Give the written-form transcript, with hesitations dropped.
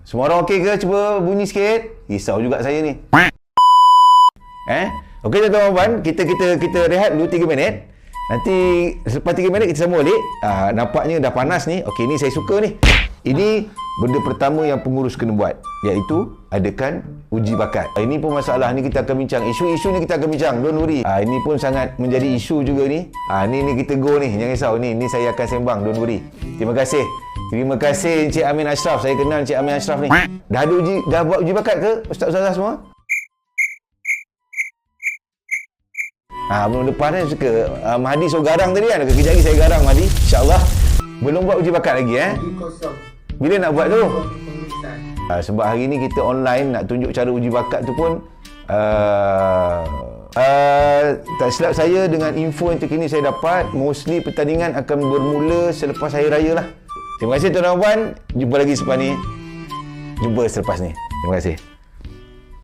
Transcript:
Semua orang okey ke? Cuba bunyi sikit. Risau juga saya ni. Okey tuan-tuan puan, kita rehat dulu 3 minit. Nanti selepas 3 minit kita sambung balik. Nampaknya dah panas ni. Okey, ni saya suka ni. Ini benda pertama yang pengurus kena buat, iaitu adakan uji bakat. Ini pun masalah ni kita akan bincang. Isu-isu ni kita akan bincang. Don't worry. Ini pun sangat menjadi isu juga ni. Ni kita go ni. Jangan risau ni. Ni saya akan sembang. Don't worry. Terima kasih. Terima kasih Encik Amin Ashraf. Saya kenal Encik Amin Ashraf ni. Dah buat uji bakat ke ustaz-ustazah semua? Belum lepas kan suka Mahdi suruh garang tadi kan. Kejap lagi saya garang Mahdi, insyaAllah. Belum buat uji bakat lagi Bila nak buat tu? Sebab hari ni kita online, nak tunjuk cara uji bakat tu pun tak silap saya dengan info yang terkini saya dapat, mostly pertandingan akan bermula selepas Hari Raya lah. Terima kasih tuan-tuan. Jumpa lagi selepas ni. Jumpa selepas ni. Terima kasih.